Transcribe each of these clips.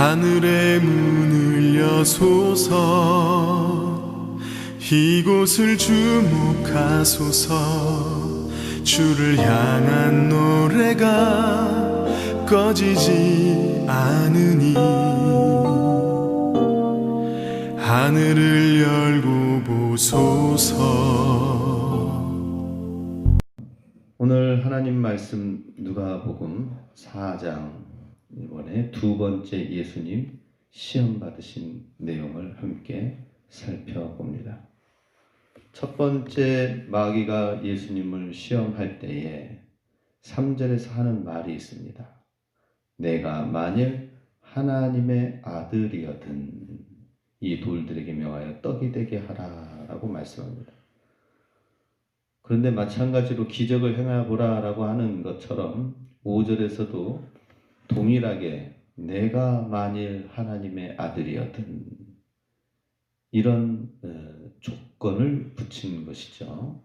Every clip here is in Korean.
하늘의 문을 여소서 이곳을 주목하소서 주를 향한 노래가 꺼지지 않으니 하늘을 열고 보소서. 오늘 하나님 말씀 누가복음 4장 이번에 두 번째 예수님 시험 받으신 내용을 함께 살펴봅니다. 첫 번째 마귀가 예수님을 시험할 때에 3절에서 하는 말이 있습니다. 내가 만일 하나님의 아들이거든 이 돌들에게 명하여 떡이 되게 하라 라고 말씀합니다. 그런데 마찬가지로 기적을 행하보라 라고 하는 것처럼 5절에서도 동일하게 내가 만일 하나님의 아들이거든 이런 조건을 붙인 것이죠.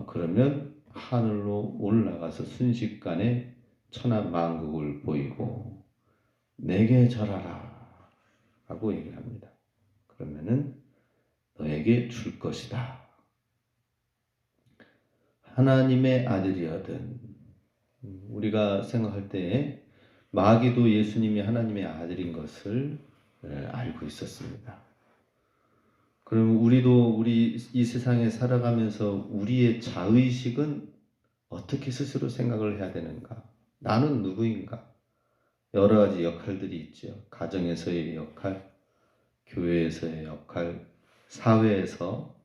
그러면 하늘로 올라가서 순식간에 천하만국을 보이고 내게 절하라 라고 얘기합니다. 그러면은 너에게 줄 것이다. 하나님의 아들이거든. 우리가 생각할 때 마귀도 예수님이 하나님의 아들인 것을 알고 있었습니다. 그럼 우리도 이 세상에 살아가면서 우리의 자의식은 어떻게 스스로 생각을 해야 되는가? 나는 누구인가? 여러 가지 역할들이 있죠. 가정에서의 역할, 교회에서의 역할, 사회에서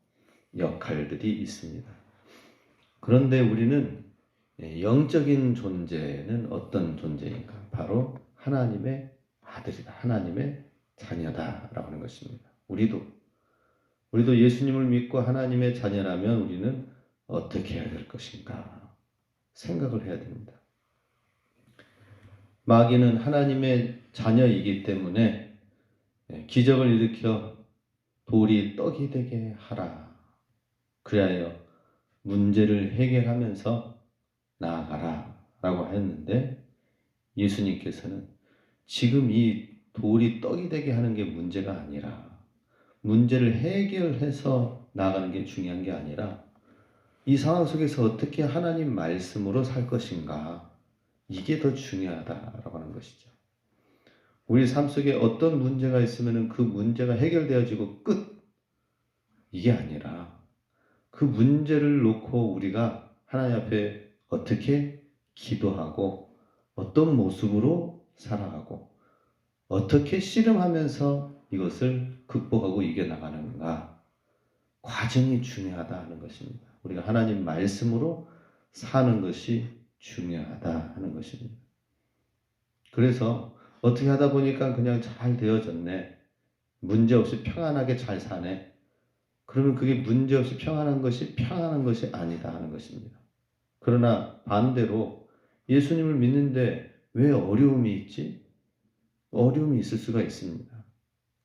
역할들이 있습니다. 그런데 우리는 영적인 존재는 어떤 존재인가? 바로 하나님의 아들이다. 하나님의 자녀다라고 하는 것입니다. 우리도 예수님을 믿고 하나님의 자녀라면 우리는 어떻게 해야 될 것인가? 생각을 해야 됩니다. 마귀는 하나님의 자녀이기 때문에 기적을 일으켜 돌이 떡이 되게 하라. 그리하여 문제를 해결하면서 나아가라 라고 했는데 예수님께서는 지금 이 돌이 떡이 되게 하는 게 문제가 아니라 문제를 해결해서 나아가는 게 중요한 게 아니라 이 상황 속에서 어떻게 하나님 말씀으로 살 것인가 이게 더 중요하다라고 하는 것이죠. 우리 삶 속에 어떤 문제가 있으면 그 문제가 해결되어지고 끝 이게 아니라 그 문제를 놓고 우리가 하나님 앞에 어떻게 기도하고 어떤 모습으로 살아가고 어떻게 씨름하면서 이것을 극복하고 이겨나가는가 과정이 중요하다 하는 것입니다. 우리가 하나님 말씀으로 사는 것이 중요하다 하는 것입니다. 그래서 어떻게 하다 보니까 그냥 잘 되어졌네. 문제없이 평안하게 잘 사네. 그러면 그게 문제없이 평안한 것이 아니다 하는 것입니다. 그러나 반대로 예수님을 믿는데 왜 어려움이 있지? 어려움이 있을 수가 있습니다.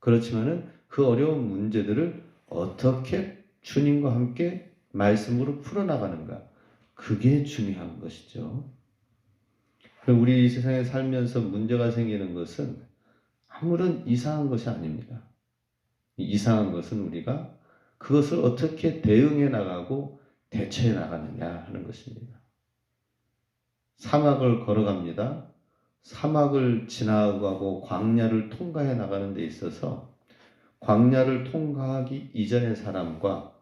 그렇지만은 그 어려운 문제들을 어떻게 주님과 함께 말씀으로 풀어나가는가? 그게 중요한 것이죠. 우리 이 세상에 살면서 문제가 생기는 것은 아무런 이상한 것이 아닙니다. 이상한 것은 우리가 그것을 어떻게 대응해 나가고 대처해 나가느냐 하는 것입니다. 사막을 걸어갑니다. 사막을 지나가고 광야를 통과해 나가는 데 있어서 광야를 통과하기 이전의 사람과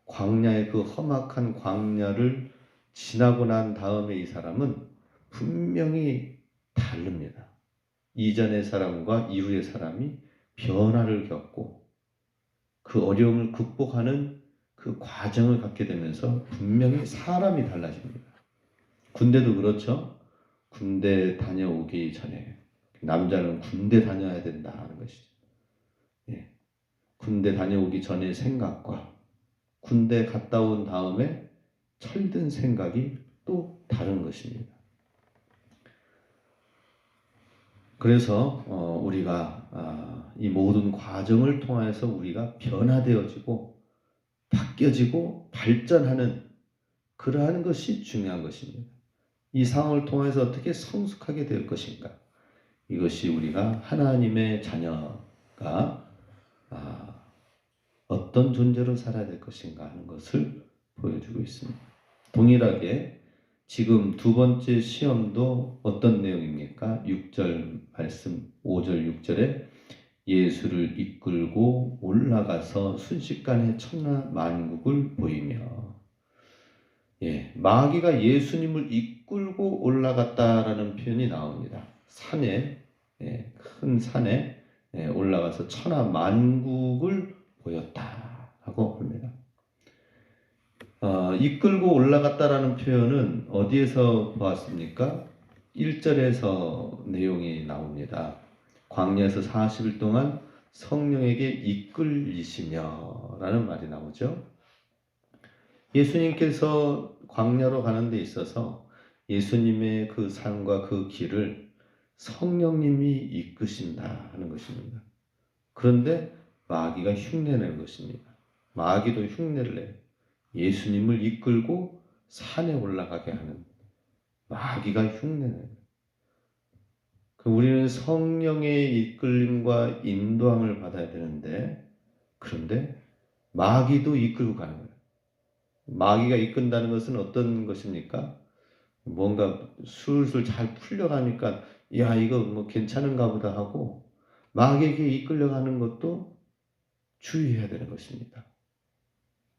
광야의 그 험악한 광야를 지나고 난 다음에 이 사람은 분명히 다릅니다. 이전의 사람과 이후의 사람이 변화를 겪고 그 어려움을 극복하는 그 과정을 갖게 되면서 분명히 사람이 달라집니다. 군대도 그렇죠. 군대 다녀오기 전에 남자는 군대 다녀야 된다 하는 것이죠. 예. 군대 다녀오기 전의 생각과 군대 갔다 온 다음에 철든 생각이 또 다른 것입니다. 그래서 우리가 이 모든 과정을 통해서 우리가 변화되어지고 바뀌어지고 발전하는 그러한 것이 중요한 것입니다. 이 상황을 통해서 어떻게 성숙하게 될 것인가? 이것이 우리가 하나님의 자녀가 어떤 존재로 살아야 될 것인가 하는 것을 보여주고 있습니다. 동일하게 지금 두 번째 시험도 어떤 내용입니까? 6절 말씀 5절 6절에 예수를 이끌고 올라가서 순식간에 천하 만국을 보이며, 마귀가 예수님을 이끌고 올라갔다라는 표현이 나옵니다. 산에, 큰 산에 올라가서 천하 만국을 보였다라고 합니다. 이끌고 올라갔다라는 표현은 어디에서 보았습니까? 1절에서 내용이 나옵니다. 광야에서 40일 동안 성령에게 이끌리시며 라는 말이 나오죠. 예수님께서 광야로 가는 데 있어서 예수님의 그 삶과 그 길을 성령님이 이끄신다 하는 것입니다. 그런데 마귀가 흉내내는 것입니다. 마귀도 흉내를 내요. 예수님을 이끌고 산에 올라가게 하는 마귀가 흉내내요. 우리는 성령의 이끌림과 인도함을 받아야 되는데, 그런데 마귀도 이끌고 가는 거예요. 마귀가 이끈다는 것은 어떤 것입니까? 뭔가 술술 잘 풀려가니까 야 이거 뭐 괜찮은가 보다 하고 마귀에게 이끌려가는 것도 주의해야 되는 것입니다.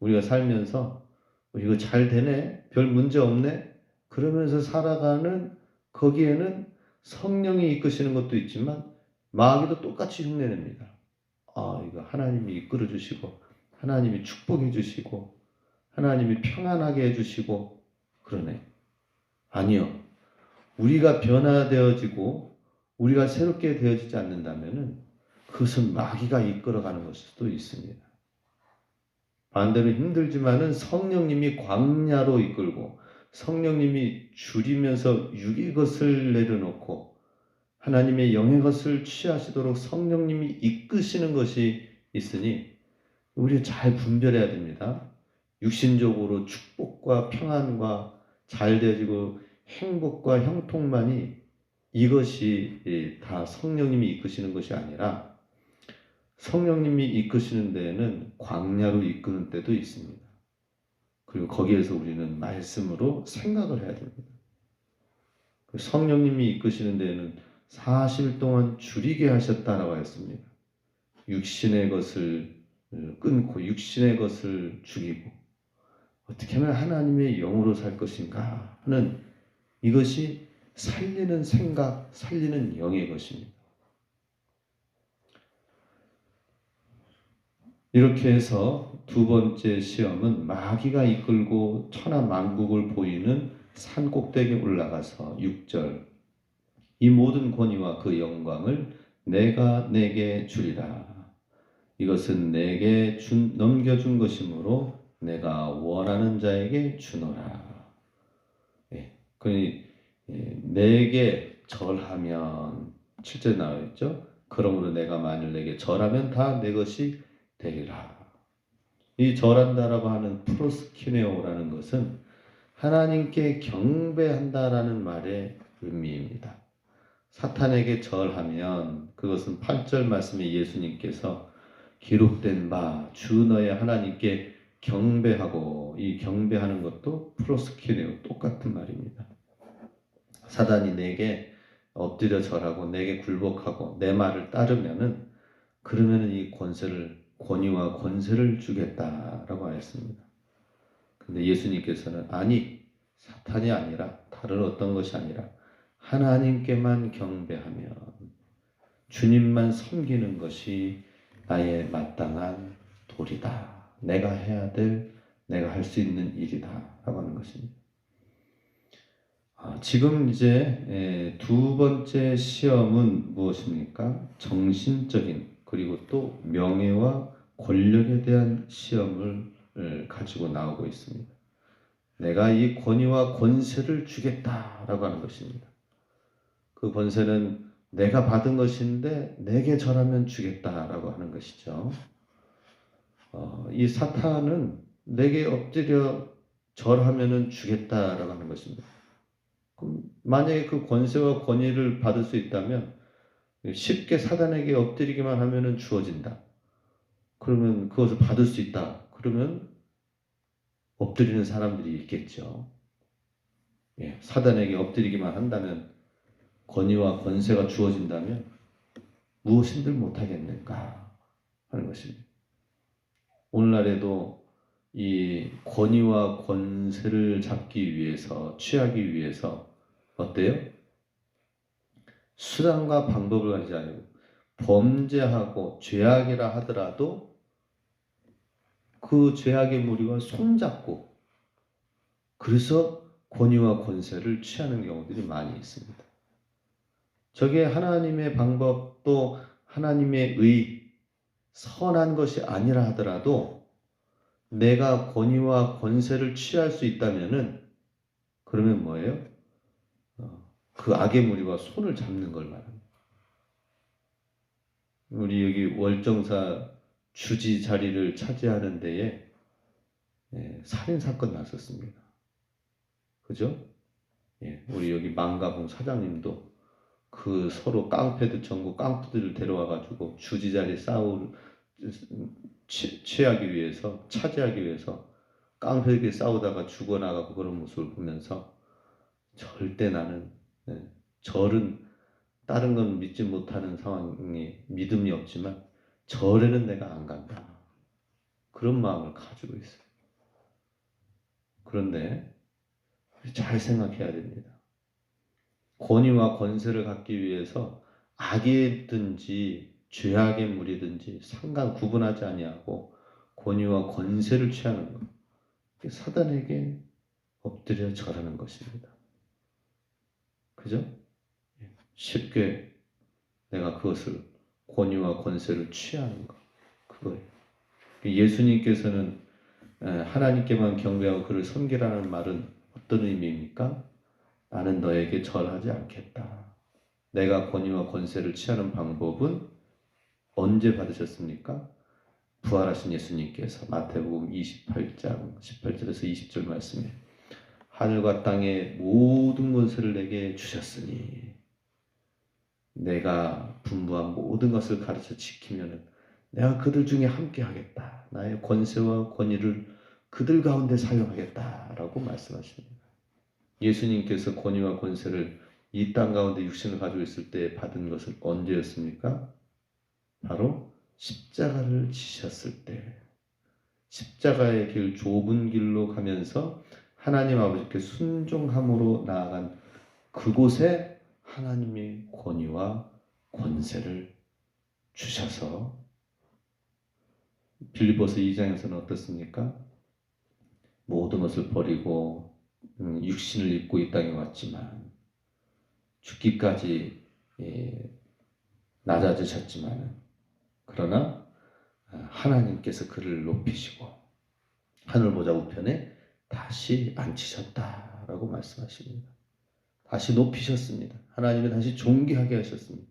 우리가 살면서 이거 잘 되네, 별 문제 없네 그러면서 살아가는 거기에는 성령이 이끄시는 것도 있지만 마귀도 똑같이 흉내냅니다. 이거 하나님이 이끌어 주시고 하나님이 축복해 주시고 하나님이 평안하게 해주시고 그러네. 아니요. 우리가 변화되어지고 우리가 새롭게 되어지지 않는다면 그것은 마귀가 이끌어가는 것일 수도 있습니다. 반대로 힘들지만은 성령님이 광야로 이끌고 성령님이 줄이면서 육의 것을 내려놓고 하나님의 영의 것을 취하시도록 성령님이 이끄시는 것이 있으니 우리 잘 분별해야 됩니다. 육신적으로 축복과 평안과 잘 되어지고 행복과 형통만이 이것이 다 성령님이 이끄시는 것이 아니라 성령님이 이끄시는 데에는 광야로 이끄는 때도 있습니다. 그리고 거기에서 우리는 말씀으로 생각을 해야 됩니다. 성령님이 이끄시는 데에는 40일 동안 줄이게 하셨다라고 했습니다. 육신의 것을 끊고 육신의 것을 죽이고 어떻게 하면 하나님의 영으로 살 것인가 하는 이것이 살리는 생각, 살리는 영의 것입니다. 이렇게 해서 두 번째 시험은 마귀가 이끌고 천하 만국을 보이는 산 꼭대기에 올라가서 6절 이 모든 권위와 그 영광을 내가 내게 주리라. 이것은 내게 넘겨준 것이므로 내가 원하는 자에게 주노라. 그러니 내게 절하면 7절에 나와있죠. 그러므로 내가 만일 내게 절하면 다 내 것이 되리라. 이 절한다라고 하는 프로스키네오라는 것은 하나님께 경배한다라는 말의 의미입니다. 사탄에게 절하면 그것은 8절 말씀에 예수님께서 기록된 바 주 너의 하나님께 경배하고 이 경배하는 것도 프로스키네오 똑같은 말입니다. 사단이 내게 엎드려 절하고 내게 굴복하고 내 말을 따르면은 그러면은 이 권위와 권세를 주겠다라고 하였습니다. 근데 예수님께서는 아니 사탄이 아니라 다른 어떤 것이 아니라 하나님께만 경배하면 주님만 섬기는 것이 나의 마땅한 도리다. 내가 해야 될, 내가 할 수 있는 일이다 라고 하는 것입니다. 지금 이제 두 번째 시험은 무엇입니까? 정신적인 그리고 또 명예와 권력에 대한 시험을 가지고 나오고 있습니다. 내가 이 권위와 권세를 주겠다라고 하는 것입니다. 그 권세는 내가 받은 것인데 내게 절하면 주겠다라고 하는 것이죠. 이 사탄은 내게 엎드려 절하면은 주겠다라고 하는 것입니다. 그럼 만약에 그 권세와 권위를 받을 수 있다면 쉽게 사단에게 엎드리기만 하면은 주어진다. 그러면 그것을 받을 수 있다. 그러면 엎드리는 사람들이 있겠죠. 예, 사단에게 엎드리기만 한다면, 권위와 권세가 주어진다면 무엇인들 못하겠는가 하는 것입니다. 오늘날에도 이 권위와 권세를 잡기 위해서, 취하기 위해서 어때요? 수단과 방법을 가리지 않고 범죄하고 죄악이라 하더라도 그 죄악의 무리와 손잡고, 그래서 권위와 권세를 취하는 경우들이 많이 있습니다. 저게 하나님의 방법, 또 하나님의 선한 것이 아니라 하더라도 내가 권위와 권세를 취할 수 있다면은, 그러면 뭐예요? 그 악의 무리와 손을 잡는 걸 말합니다. 우리 여기 월정사 주지 자리를 차지하는 데에 살인 사건 났었습니다. 그죠? 예, 우리 여기 망가봉 사장님도 그 서로 깡패들, 전국 깡패들을 데려와 가지고 주지 자리 취하기 위해서, 차지하기 위해서 깡패들끼리 싸우다가 죽어나가고 그런 모습을 보면서 절대 나는, 절은 다른 건 믿지 못하는 상황이, 믿음이 없지만 절에는 내가 안 간다. 그런 마음을 가지고 있어요. 그런데 잘 생각해야 됩니다. 권위와 권세를 갖기 위해서 악이든지 죄악의 무리든지 상관 구분하지 아니하고 권위와 권세를 취하는 것, 사단에게 엎드려 절하는 것입니다. 그죠? 쉽게 내가 그것을, 권위와 권세를 취하는 것, 그거예요. 예수님께서는 하나님께만 경배하고 그를 섬기라는 말은 어떤 의미입니까? 나는 너에게 절하지 않겠다. 내가 권위와 권세를 취하는 방법은 언제 받으셨습니까? 부활하신 예수님께서 마태복음 28장 18절에서 20절 말씀에 하늘과 땅의 모든 권세를 내게 주셨으니 내가 분부한 모든 것을 가르쳐 지키면 내가 그들 중에 함께 하겠다. 나의 권세와 권위를 그들 가운데 사용하겠다라고 말씀하십니다. 예수님께서 권위와 권세를 이 땅 가운데 육신을 가지고 있을 때 받은 것은 언제였습니까? 바로 십자가를 지셨을 때, 십자가의 길, 좁은 길로 가면서 하나님 아버지께 순종함으로 나아간 그곳에 하나님의 권위와 권세를 주셔서, 빌립보서 2장에서는 어떻습니까? 모든 것을 버리고 육신을 입고 이 땅에 왔지만 죽기까지 낮아지셨지만, 그러나 하나님께서 그를 높이시고 하늘 보좌 우편에 다시 앉히셨다라고 말씀하십니다. 다시 높이셨습니다. 하나님이 다시 존귀하게 하셨습니다.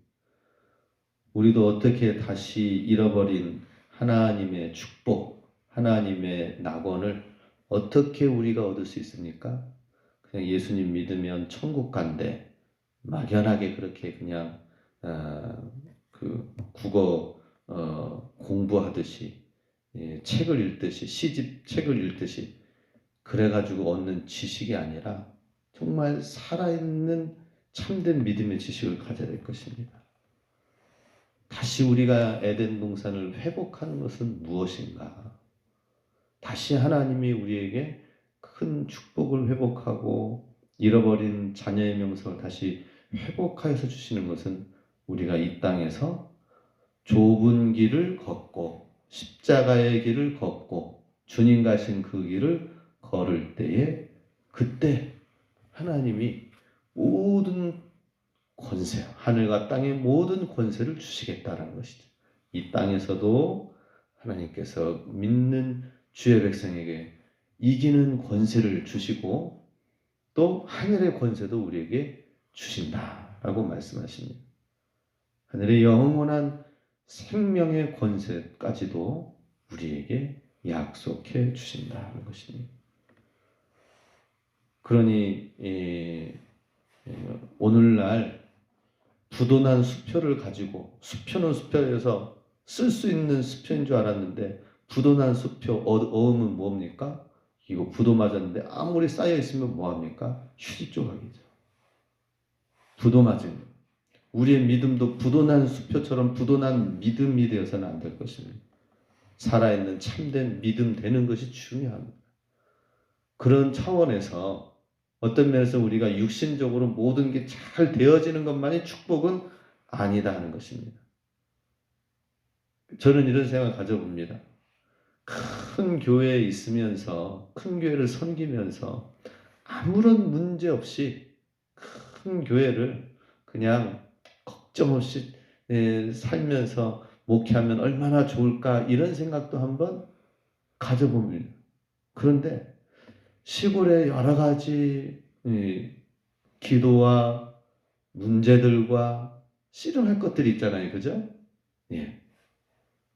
우리도 어떻게 다시 잃어버린 하나님의 축복, 하나님의 낙원을 어떻게 우리가 얻을 수 있습니까? 그냥 예수님 믿으면 천국 간대, 막연하게 그렇게 그냥 그 국어 공부하듯이, 책을 읽듯이, 시집 책을 읽듯이 그래가지고 얻는 지식이 아니라 정말 살아있는 참된 믿음의 지식을 가져야 될 것입니다. 다시 우리가 에덴 동산을 회복하는 것은 무엇인가? 다시 하나님이 우리에게 큰 축복을 회복하고 잃어버린 자녀의 명성을 다시 회복하여서 주시는 것은 우리가 이 땅에서 좁은 길을 걷고 십자가의 길을 걷고 주님 가신 그 길을 걸을 때에, 그때 하나님이 모든 권세, 하늘과 땅의 모든 권세를 주시겠다는 것이죠. 이 땅에서도 하나님께서 믿는 주의 백성에게 이기는 권세를 주시고 또 하늘의 권세도 우리에게 주신다라고 말씀하십니다. 하늘의 영원한 생명의 권세까지도 우리에게 약속해 주신다는 것입니다. 그러니 오늘날 부도난 수표를 가지고, 수표는 수표에서 쓸 수 있는 수표인 줄 알았는데 부도난 수표 어음은 뭡니까? 이거 부도 맞았는데 아무리 쌓여 있으면 뭐합니까? 휴지 조각이죠. 부도 맞은 거. 우리의 믿음도 부도난 수표처럼 부도난 믿음이 되어서는 안 될 것입니다. 살아있는 참된 믿음 되는 것이 중요합니다. 그런 차원에서 어떤 면에서 우리가 육신적으로 모든 게 잘 되어지는 것만이 축복은 아니다 하는 것입니다. 저는 이런 생각을 가져봅니다. 큰 교회에 있으면서, 큰 교회를 섬기면서 아무런 문제 없이 큰 교회를 그냥 걱정 없이 살면서 목회하면 얼마나 좋을까, 이런 생각도 한번 가져봅니다. 그런데 시골의 여러 가지 기도와 문제들과 씨름할 것들이 있잖아요. 그죠? 예.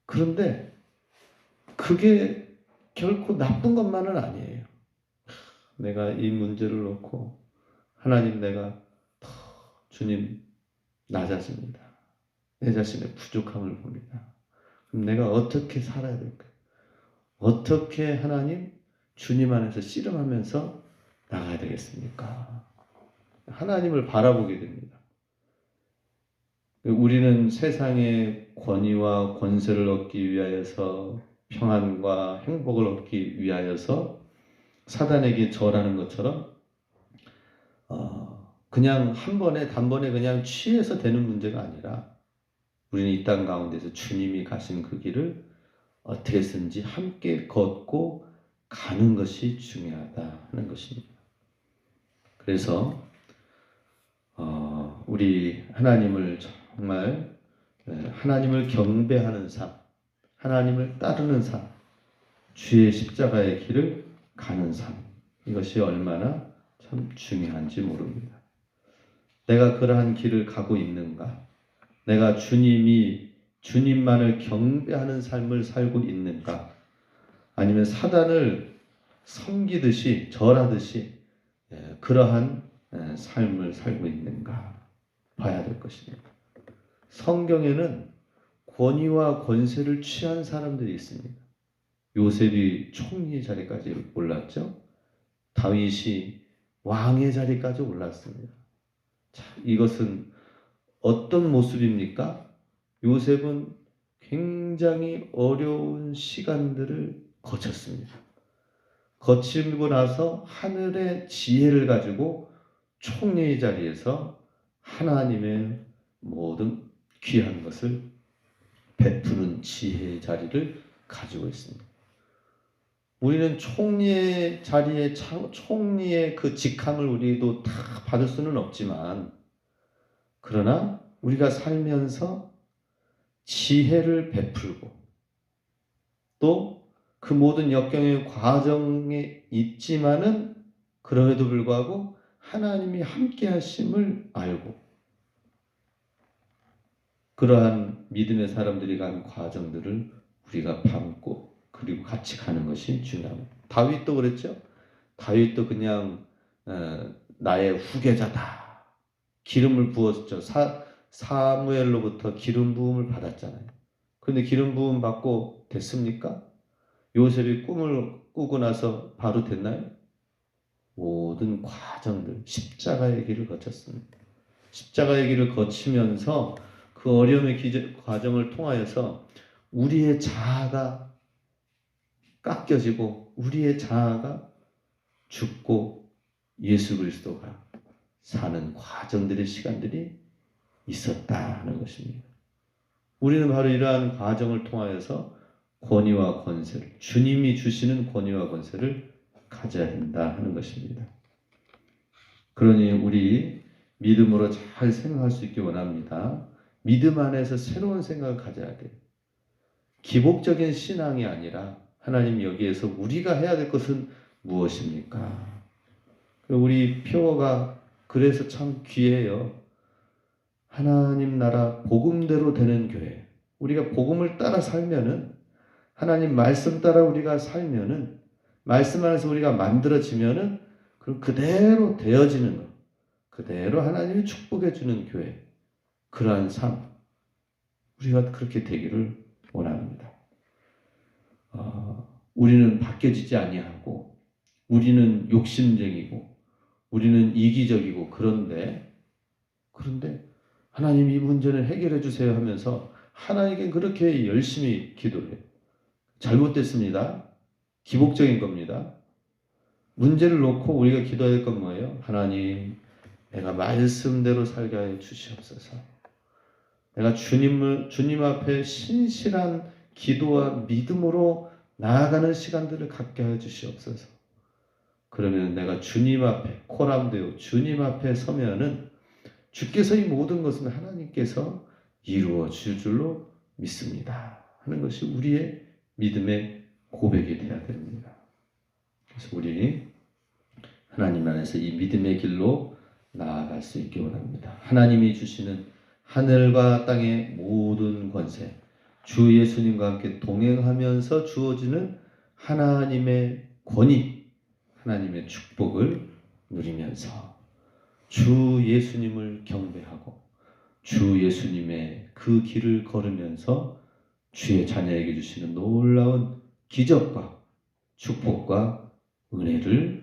그런데 그게 결코 나쁜 것만은 아니에요. 내가 이 문제를 놓고 하나님, 내가 주님, 나 자신이다. 내 자신의 부족함을 봅니다. 그럼 내가 어떻게 살아야 될까? 어떻게 하나님, 주님 안에서 씨름하면서 나가야 되겠습니까? 하나님을 바라보게 됩니다. 우리는 세상의 권위와 권세를 얻기 위하여서, 평안과 행복을 얻기 위하여서 사단에게 절하는 것처럼 그냥 한 번에 단번에 그냥 취해서 되는 문제가 아니라, 우리는 이 땅 가운데서 주님이 가신 그 길을 어떻게 해서든지 함께 걷고 가는 것이 중요하다 하는 것입니다. 그래서 우리 하나님을 정말, 하나님을 경배하는 삶, 하나님을 따르는 삶, 주의 십자가의 길을 가는 삶, 이것이 얼마나 참 중요한지 모릅니다. 내가 그러한 길을 가고 있는가? 내가 주님만을 경배하는 삶을 살고 있는가? 아니면 사단을 섬기듯이, 절하듯이 그러한 삶을 살고 있는가 봐야 될 것입니다. 성경에는 권위와 권세를 취한 사람들이 있습니다. 요셉이 총리 자리까지 올랐죠. 다윗이 왕의 자리까지 올랐습니다. 자, 이것은 어떤 모습입니까? 요셉은 굉장히 어려운 시간들을 거쳤습니다. 거치고 나서 하늘의 지혜를 가지고 총리의 자리에서 하나님의 모든 귀한 것을 베푸는 지혜의 자리를 가지고 있습니다. 우리는 총리의 자리에, 총리의 그 직함을 우리도 다 받을 수는 없지만, 그러나 우리가 살면서 지혜를 베풀고 또 그 모든 역경의 과정에 있지만은 그럼에도 불구하고 하나님이 함께 하심을 알고, 그러한 믿음의 사람들이 간 과정들을 우리가 밟고 그리고 같이 가는 것이 중요합니다. 다윗도 그랬죠. 다윗도 그냥 나의 후계자다, 기름을 부었죠. 사무엘로부터 기름 부음을 받았잖아요. 그런데 기름 부음 받고 됐습니까? 요셉이 꿈을 꾸고 나서 바로 됐나요? 모든 과정들, 십자가의 길을 거쳤습니다. 십자가의 길을 거치면서 그 어려움의 과정을 통하여서 우리의 자아가 깎여지고 우리의 자아가 죽고 예수 그리스도가 사는 과정들의 시간들이 있었다 하는 것입니다. 우리는 바로 이러한 과정을 통하여서 권위와 권세를, 주님이 주시는 권위와 권세를 가져야 한다 하는 것입니다. 그러니 우리 믿음으로 잘 생각할 수 있기 원합니다. 믿음 안에서 새로운 생각을 가져야 돼요. 기복적인 신앙이 아니라 하나님 여기에서 우리가 해야 될 것은 무엇입니까? 우리 표어가 그래서 참 귀해요. 하나님 나라 복음대로 되는 교회. 우리가 복음을 따라 살면은, 하나님 말씀 따라 우리가 살면은, 말씀 안에서 우리가 만들어지면은 그대로 되어지는 것, 그대로 하나님이 축복해 주는 교회. 그러한 삶, 우리가 그렇게 되기를 원합니다. 우리는 바뀌어지지 아니하고, 우리는 욕심쟁이고, 우리는 이기적이고, 그런데 하나님 이 문제를 해결해 주세요 하면서 하나님께 그렇게 열심히 기도를 해요. 잘못됐습니다. 기복적인 겁니다. 문제를 놓고 우리가 기도해야 될 건 뭐예요? 하나님, 내가 말씀대로 살게 하여 주시옵소서. 내가 주님 앞에 신실한 기도와 믿음으로 나아가는 시간들을 갖게 하여 주시옵소서. 그러면 내가 주님 앞에 코람되어 주님 앞에 서면은 주께서 이 모든 것은 하나님께서 이루어 주실 줄로 믿습니다 하는 것이 우리의 믿음의 고백이 되어야 됩니다. 그래서 우리 하나님 안에서 이 믿음의 길로 나아갈 수 있기 원합니다. 하나님이 주시는 하늘과 땅의 모든 권세, 주 예수님과 함께 동행하면서 주어지는 하나님의 권위, 하나님의 축복을 누리면서 주 예수님을 경배하고 주 예수님의 그 길을 걸으면서 주의 자녀에게 주시는 놀라운 기적과 축복과 은혜를